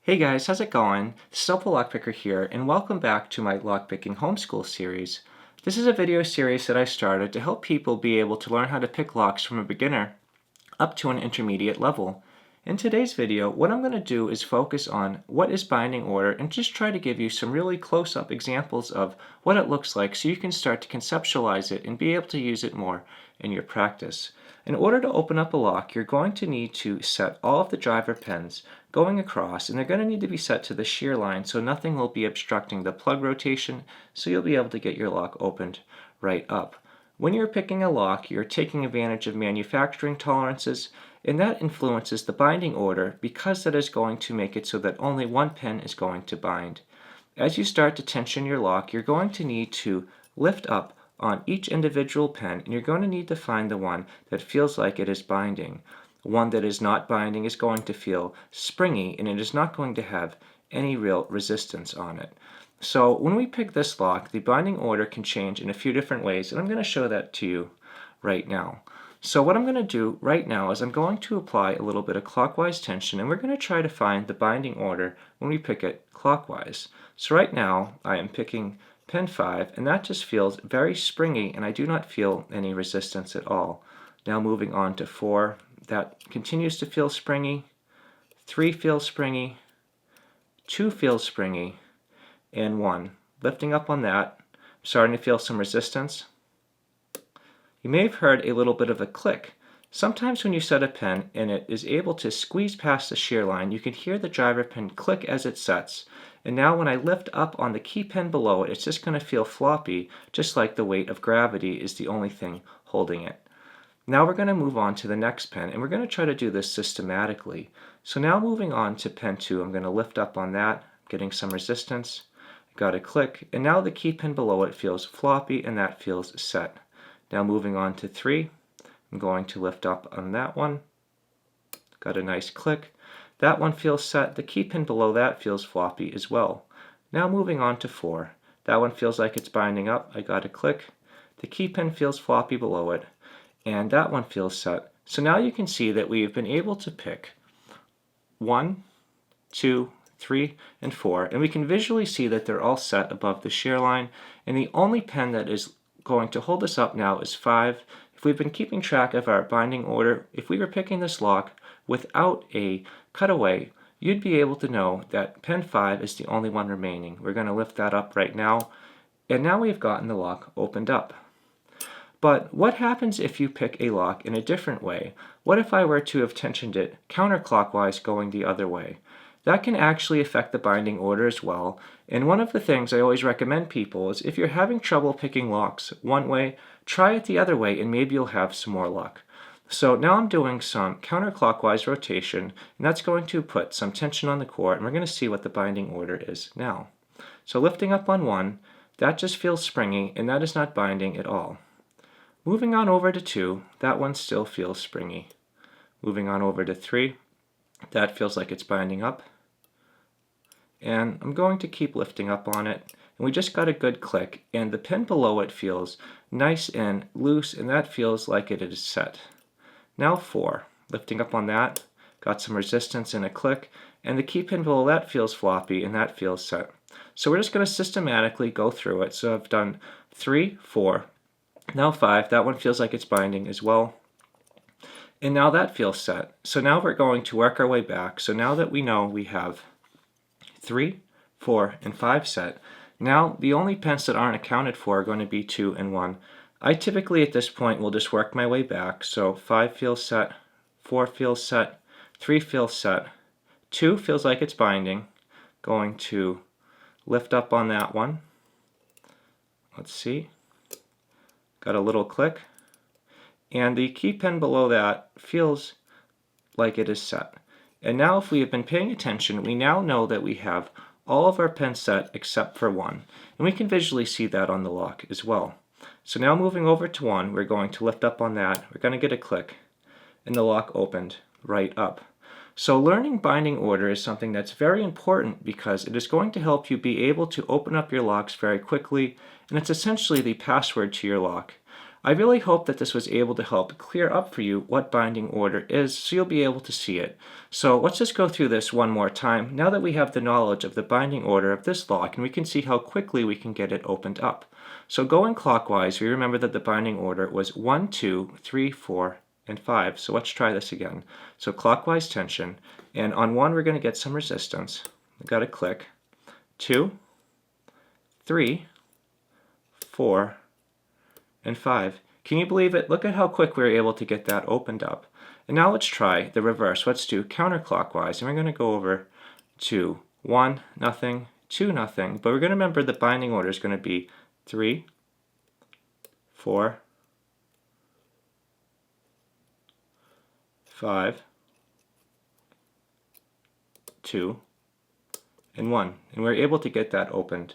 Hey guys, how's it going? This is HelpfulLockPicker here, and welcome back to my lockpicking homeschool series. This is a video series that I started to help people be able to learn how to pick locks from a beginner up to an intermediate level. In today's video, what I'm going to do is focus on what is binding order and just try to give you some really close-up examples of what it looks like so you can start to conceptualize it and be able to use it more in your practice. In order to open up a lock, you're going to need to set all of the driver pins going across, and they're going to need to be set to the shear line so nothing will be obstructing the plug rotation, so you'll be able to get your lock opened right up. When you're picking a lock, you're taking advantage of manufacturing tolerances, and that influences the binding order because that is going to make it so that only one pin is going to bind. As you start to tension your lock, you're going to need to lift up on each individual pin, and you're going to need to find the one that feels like it is binding. One that is not binding is going to feel springy, and it is not going to have any real resistance on it. So when we pick this lock, the binding order can change in a few different ways, and I'm going to show that to you right now. So what I'm going to do right now is I'm going to apply a little bit of clockwise tension, and we're going to try to find the binding order when we pick it clockwise. So right now I am picking pin 5, and that just feels very springy, and I do not feel any resistance at all. Now moving on to 4, that continues to feel springy. 3 feels springy. 2 feels springy. And 1. Lifting up on that, I'm starting to feel some resistance. You may have heard a little bit of a click. Sometimes when you set a pin and it is able to squeeze past the shear line, you can hear the driver pin click as it sets. And now when I lift up on the key pin below it, it's just going to feel floppy, just like the weight of gravity is the only thing holding it. Now we're going to move on to the next pin, and we're going to try to do this systematically. So now moving on to pin 2, I'm going to lift up on that, getting some resistance. Got a click, and now the key pin below it feels floppy, and that feels set. Now moving on to 3, I'm going to lift up on that one. Got a nice click. That one feels set. The key pin below that feels floppy as well. Now moving on to 4. That one feels like it's binding up. I got a click. The key pin feels floppy below it, and that one feels set. So now you can see that we have been able to pick 1, 2, 3, and 4, and we can visually see that they're all set above the shear line, and the only pin that is going to hold us up now is 5. If we've been keeping track of our binding order, if we were picking this lock without a cutaway, you'd be able to know that pin 5 is the only one remaining. We're going to lift that up right now, and now we've gotten the lock opened up. But what happens if you pick a lock in a different way? What if I were to have tensioned it counterclockwise going the other way? That can actually affect the binding order as well, and one of the things I always recommend people is if you're having trouble picking locks one way, try it the other way and maybe you'll have some more luck. So now I'm doing some counterclockwise rotation, and that's going to put some tension on the core, and we're going to see what the binding order is now. So lifting up on 1, that just feels springy, and that is not binding at all. Moving on over to 2, that one still feels springy. Moving on over to 3, that feels like it's binding up. And I'm going to keep lifting up on it, and we just got a good click, and the pin below it feels nice and loose, and that feels like it is set. Now 4, lifting up on that, got some resistance and a click, and the key pin below that feels floppy, and that feels set. So we're just going to systematically go through it. So I've done 3, 4, now 5, that one feels like it's binding as well. And now that feels set. So now we're going to work our way back. So now that we know we have 3, 4, and 5 set, now the only pins that aren't accounted for are going to be 2 and 1. I typically at this point will just work my way back. So 5 feels set, 4 feels set, 3 feels set, 2 feels like it's binding. Going to lift up on that one. Let's see. Got a little click. And the key pin below that feels like it is set. And now if we have been paying attention, we now know that we have all of our pins set except for 1. And we can visually see that on the lock as well. So now moving over to 1, we're going to lift up on that. We're going to get a click, and the lock opened right up. So learning binding order is something that's very important because it is going to help you be able to open up your locks very quickly, and it's essentially the password to your lock. I really hope that this was able to help clear up for you what binding order is, so you'll be able to see it. So let's just go through this one more time now that we have the knowledge of the binding order of this lock, and we can see how quickly we can get it opened up. So going clockwise, we remember that the binding order was 1, 2, 3, 4, and 5. So let's try this again. So clockwise tension, and on 1 we're going to get some resistance. We've got to click. 2, 3, 4, and 5. Can you believe it? Look at how quick we were able to get that opened up. And now let's try the reverse. Let's do counterclockwise, and we're going to go over to 1, nothing, 2, nothing, but we're going to remember the binding order is going to be 3, 4, 5, 2, and 1. And we're able to get that opened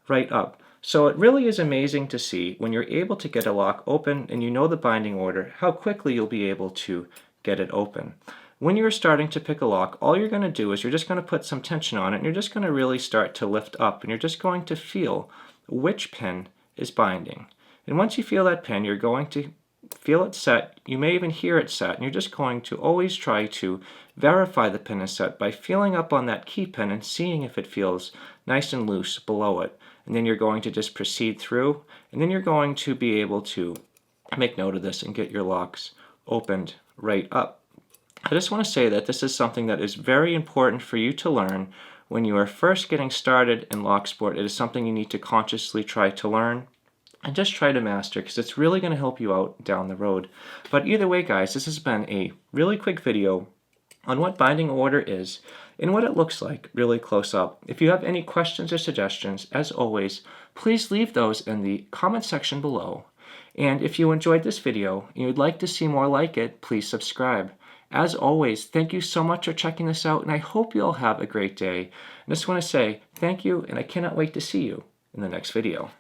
right up. So it really is amazing to see when you're able to get a lock open and you know the binding order, how quickly you'll be able to get it open. When you're starting to pick a lock, all you're going to do is you're just going to put some tension on it, and you're just going to really start to lift up, and you're just going to feel which pin is binding. And once you feel that pin, you're going to feel it set. You may even hear it set, and you're just going to always try to verify the pin is set by feeling up on that key pin and seeing if it feels nice and loose below it. And then you're going to just proceed through, and then you're going to be able to make note of this and get your locks opened right up. I just want to say that this is something that is very important for you to learn when you are first getting started in lock sport. It is something you need to consciously try to learn and just try to master, because it's really going to help you out down the road. But either way, guys, this has been a really quick video on what binding order is and what it looks like really close up. If you have any questions or suggestions, as always, please leave those in the comment section below. And if you enjoyed this video and you'd like to see more like it, please subscribe. As always, thank you so much for checking this out, and I hope you all have a great day. I just want to say thank you, and I cannot wait to see you in the next video.